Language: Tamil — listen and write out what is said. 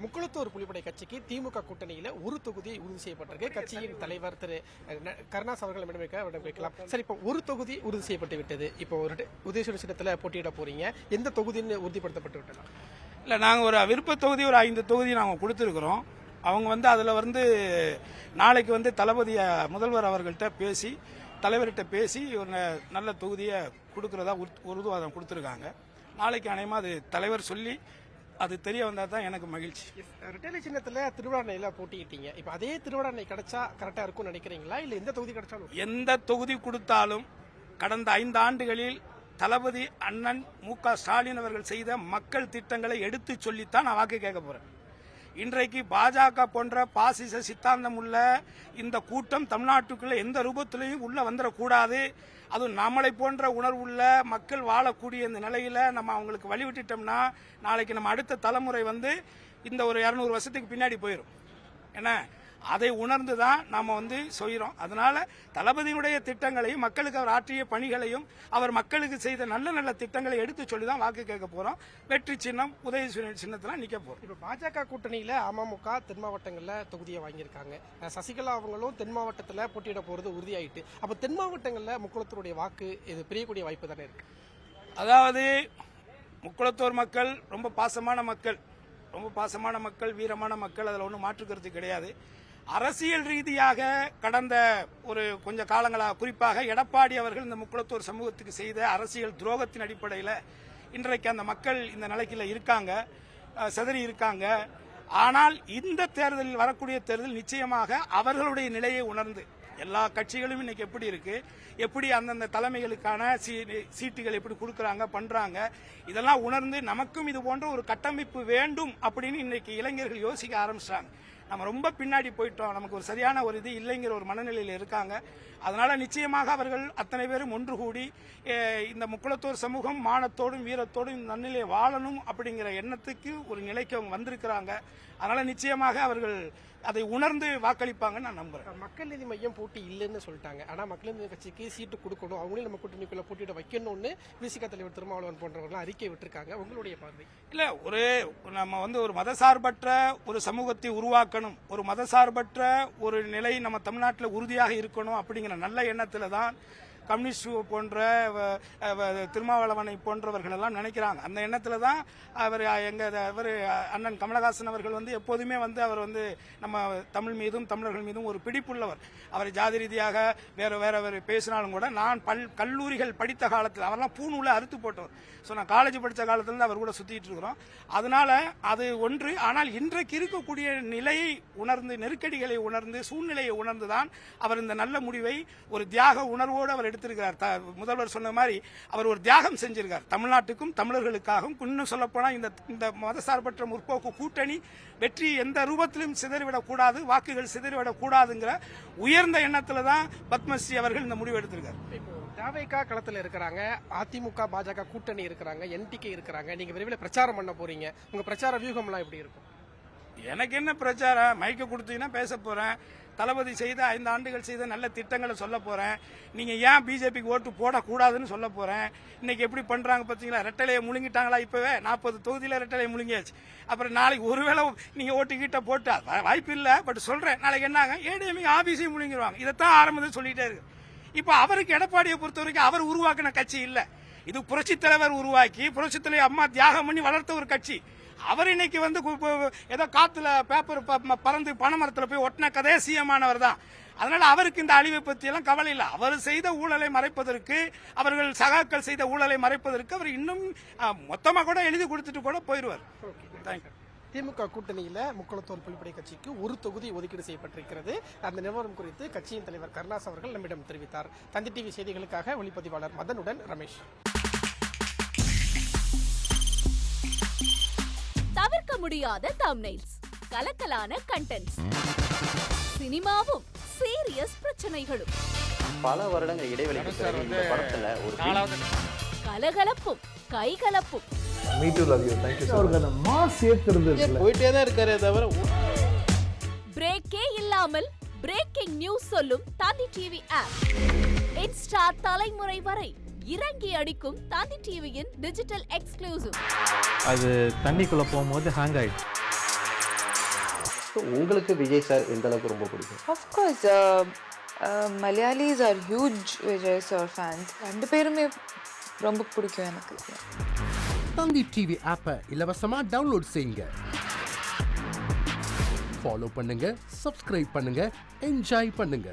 முக்குளத்தூர் புலிப்படை கட்சிக்கு திமுக கூட்டணியில ஒரு தொகுதி உறுதி செய்யப்பட்டிருக்கு. கட்சியின் தலைவர் திரு கருணாஸ் அவர்கள் அவரிடம் கேட்கலாம். சார், இப்போ ஒரு தொகுதி உறுதி செய்யப்பட்டு விட்டது. இப்போ ஒரு உதயசூரிய சின்னத்தில் போட்டியிட போறீங்க. எந்த தொகுதின்னு உறுதிப்படுத்தப்பட்டு விட்டதா? இல்லை, நாங்கள் ஒரு விருப்ப தொகுதி ஒரு 5 தொகுதி நாங்கள் கொடுத்துருக்குறோம். அவங்க அதில் நாளைக்கு தளபதியை முதல்வர் அவர்கள்ட்ட பேசி தலைவர்கிட்ட பேசி ஒரு நல்ல தொகுதியை கொடுக்கறதா உறுதிவாதம் கொடுத்துருக்காங்க. நாளைக்கு அநேகமாக அது தலைவர் சொல்லி அது தெரிய வந்தால் தான் எனக்கு மகிழ்ச்சி. ரெட்டலை சின்னத்தில் திருவிழாண்ணையில் போட்டிக்கிட்டீங்க. இப்போ அதே திருவிழாண்ணை கிடைச்சா கரெக்டாக இருக்கும்னு நினைக்கிறீங்களா, இல்லை எந்த தொகுதி கிடைச்சாலும்? எந்த தொகுதி கொடுத்தாலும் கடந்த 5 ஆண்டுகளில் தளபதி அண்ணன் மு.க. ஸ்டாலின் அவர்கள் செய்த மக்கள் திட்டங்களை எடுத்து சொல்லித்தான் நான் வாக்கு கேட்க போறேன். இன்றைக்கு பாஜக போன்ற பாசிச சித்தாந்தம் உள்ள இந்த கூட்டம் தமிழ்நாட்டுக்குள்ள எந்த ரூபத்திலையும் உள்ள வந்துடக்கூடாது. அதுவும் நம்மளை போன்ற உணர்வுள்ள மக்கள் வாழக்கூடிய இந்த நிலையில நம்ம அவங்களுக்கு வழிவிட்டுட்டோம்னா நாளைக்கு நம்ம அடுத்த தலைமுறை இந்த ஒரு 200 வருஷத்துக்கு பின்னாடி போயிடும். ஏன்னா அதை உணர்ந்து தான் நாம செய்கிறோம். அதனால தளபதியினுடைய திட்டங்களையும் மக்களுக்கு அவர் ஆற்றிய பணிகளையும் அவர் மக்களுக்கு செய்த நல்ல நல்ல திட்டங்களை எடுத்து சொல்லி தான் வாக்கு கேட்க போறோம். வெற்றி சின்னம் உதயசூரியன் சின்னத்துல நிக்க போறோம். இப்ப பாஜக கூட்டணியில அமமுக தென் மாவட்டங்கள்ல தொகுதியை வாங்கியிருக்காங்க. சசிகலா அவங்களும் தென் மாவட்டத்தில் போட்டியிட போறது உறுதியாயிட்டு. அப்ப தென் மாவட்டங்கள்ல முக்குளத்தூருடைய வாக்கு இது பிரியக்கூடிய வாய்ப்பு தானே இருக்கு. அதாவது முக்குளத்தூர் மக்கள் ரொம்ப பாசமான மக்கள், வீரமான மக்கள், அதில் ஒன்றும் மாற்றுக்கிறது கிடையாது. அரசியல் ரீதியாக கடந்த ஒரு கொஞ்ச காலங்களாக குறிப்பாக எடப்பாடி அவர்கள் இந்த முக்குளத்தூர் சமூகத்துக்கு செய்த அரசியல் துரோகத்தின் அடிப்படையில் இன்றைக்கு அந்த மக்கள் இந்த நிலைக்குள்ள இருக்காங்க, சிதறி இருக்காங்க. ஆனால் இந்த தேர்தலில் வரக்கூடிய தேர்தல் நிச்சயமாக அவர்களுடைய நிலையை உணர்ந்து எல்லா கட்சிகளும் இன்னைக்கு எப்படி இருக்கு, எப்படி அந்தந்த தலைமைகளுக்கான சீட்டுகள் எப்படி கொடுக்கறாங்க பண்றாங்க, இதெல்லாம் உணர்ந்து நமக்கும் இது போன்ற ஒரு கட்டமைப்பு வேண்டும் அப்படின்னு இன்னைக்கு இளைஞர்கள் யோசிக்க ஆரம்பிச்சாங்க. நம்ம ரொம்ப பின்னாடி போயிட்டோம், நமக்கு ஒரு சரியான ஒரு இது இல்லைங்கிற ஒரு மனநிலையில் இருக்காங்க. அதனால நிச்சயமாக அவர்கள் அத்தனை பேரும் ஒன்று கூடி இந்த முக்குளத்தூர் சமூகம் மானத்தோடும் வீரத்தோடும் நன்னிலை வாழணும் அப்படிங்கிற எண்ணத்துக்கு ஒரு நிலைக்கு அவங்க வந்திருக்கிறாங்க. அதனால நிச்சயமாக அவர்கள் அதை உணர்ந்து வாக்களிப்பாங்கன்னு நான் நம்புறேன். மக்கள் நீதி மையம் போட்டி இல்லைன்னு சொல்லிட்டாங்க. ஆனா மக்கள் நீதி கட்சிக்கு சீட்டு கொடுக்கணும், அவங்களே நம்ம கூட்டணிக்குள்ள போட்டியிட வைக்கணும்னு விசிக தலைவர் திருமாவளவன் போன்றவர்கள் அறிக்கை விட்டுருக்காங்க. உங்களுடைய பார்வை? இல்ல, நம்ம ஒரு மதசார்பற்ற ஒரு சமூகத்தை உருவாக்கணும், ஒரு மதசார்பற்ற ஒரு நிலை நம்ம தமிழ்நாட்டில் உறுதியாக இருக்கணும் அப்படிங்கிற நல்ல எண்ணத்துல தான் கம்யூனிஸ்ட் போன்ற திருமாவளவனை போன்றவர்கள் எல்லாம் நினைக்கிறாங்க. அந்த எண்ணத்துல தான் அவர் அண்ணன் கமலஹாசன் அவர்கள் எப்போதுமே அவர் நம்ம தமிழ் மீதும் தமிழர்கள் மீதும் ஒரு பிடிப்புள்ளவர். அவர் ஜாதி ரீதியாக வேற பேசினாலும் கூட நான் கல்லூரிகள் படித்த காலத்தில் அவரெல்லாம் பூணூல அறுத்து போட்டவர். ஸோ நான் காலேஜ் படித்த காலத்துல அவர் கூட சுத்திட்டு இருக்கிறோம். அதனால அது ஒன்று. ஆனால் இன்றைக்கு இருக்கக்கூடிய நிலையை உணர்ந்து, நெருக்கடிகளை உணர்ந்து, சூழ்நிலையை உணர்ந்துதான் அவர் இந்த நல்ல முடிவை ஒரு தியாக உணர்வோடு அவர் எடுத்திருக்கிறார். முதல்வர் சொன்ன மாதிரி அவர் ஒரு தியாகம் செஞ்சிருக்கார் தமிழ்நாட்டுக்கும் தமிழர்களுக்காகவும். இன்னும் சொல்லப்போனா இந்த மதசார்பற்ற முற்போக்கு கூட்டணி வெற்றி எந்த ரூபத்திலும் சிதறிவிடக் கூடாது, வாக்குகள் சிதறிவிடக் கூடாதுங்கிற உயர்ந்த எண்ணத்துல தான் பத்மஸ்ரீ அவர்கள் இந்த முடிவு எடுத்திருக்கார். தாவேகா களத்தில் இருக்கிறாங்க, அதிமுக பாஜக கூட்டணி இருக்கிறாங்க, என்டிகே இருக்கிறாங்க. நீங்க விரைவில் பிரச்சாரம் பண்ண போறீங்க. உங்க பிரச்சார வியூகம்லாம் எப்படி இருக்கும்? எனக்கு என்ன பிரச்சாரம்? மைக்க கொடுத்தீங்கன்னா பேச போறேன். தளபதி செய்த 5 ஆண்டுகள் செய்த நல்ல திட்டங்களை சொல்ல போறேன். நீங்க ஏன் பிஜேபிக்கு ஓட்டு போடக்கூடாதுன்னு சொல்ல போறேன். இன்னைக்கு எப்படி பண்றாங்க பாத்தீங்களா? ரெட்டலையை முழுங்கிட்டாங்களா? இப்பவே 40 தொகுதியில ரெட்டலையை முழுங்கியாச்சு. அப்புறம் நாளைக்கு ஒருவேளை நீங்க ஓட்டு கிட்ட போட்டா வாய்ப்பு இல்ல, பட் சொல்றேன், நாளைக்கு என்னாங்க ஏடிஎம்கே ஆபீஸையும் முழுங்கிடுவாங்க. இதைத்தான் ஆரம்பத்தில் சொல்லிட்டே இருக்கு. இப்ப அவருக்கு எடப்பாடியை பொறுத்த வரைக்கும் அவர் உருவாக்கின கட்சி இல்ல, இது புரட்சி தலைவர் உருவாக்கி புரட்சி தலைவர் அம்மா தியாகம் பண்ணி வளர்த்த ஒரு கட்சி. அவர் இன்னைக்கு ஏதோ காத்துல பேப்பர் பறந்து பனைமரத்தில் போய் ஒட்டின கதையே சிஎமானவர் தான். அதனால அவருக்கு இந்த அழிவை பத்தி எல்லாம் கவலை இல்லை. அவர் செய்த ஊழலை மறைப்பதற்கு, அவர்கள் சகாக்கள் செய்த ஊழலை மறைப்பதற்கு அவர் இன்னும் மொத்தமா கூட எழுதி கொடுத்துட்டு கூட போயிடுவார். திமுக கூட்டணியில முக்குளத்தூர் புலிப்படை கட்சிக்கு ஒரு தொகுதி ஒதுக்கீடு செய்யப்பட்டிருக்கிறது. அந்த நிலவரம் குறித்து கட்சியின் தலைவர் கருணாஸ் அவர்கள் நம்மிடம் தெரிவித்தார். தந்தி டிவி செய்திகளுக்காக ஒளிப்பதிவாளர் மதனுடன் ரமேஷ். தவிர்க்க முடியாத தம்ப்நெயில்ஸ், கலக்கலான கண்டென்ட்ஸ், சினிமாவும் சீரியஸ் பிரச்சனைகளும், பல வருடங்கள் இடைவெளிக்கு பிறகு இந்த படத்துல ஒரு கலகலப்பும் கைகலப்பும், போயிட்டே தான் இருக்காரே தவிர பிரேக்கே இல்லாமல் பிரேக்கிங் நியூஸ் சொல்லும் தந்தி டிவி ஆப். இன்ஸ்டா தலைமுறை வரை இறங்கி அடிக்கும் தந்தி டிவியின் டிஜிட்டல் எக்ஸ்க்ளூசிவ். அது தண்ணிக்குள்ள போகும்போது ஹேங் ஆயிடுச்சு. ஸோ உங்களுக்கு விஜய் சார் எந்த அளவுக்கு ரொம்ப பிடிக்கும்? Of course, Malayalis are huge Vijay sir fans. ரெண்டு பேருமே ரொம்ப பிடிக்கும் எனக்கு. தந்தி டிவி ஆப்பை இலவசமா டவுன்லோட் செய்யுங்க. ஃபாலோ பண்ணுங்க, சப்ஸ்கிரைப் பண்ணுங்க, என்ஜாய் பண்ணுங்க.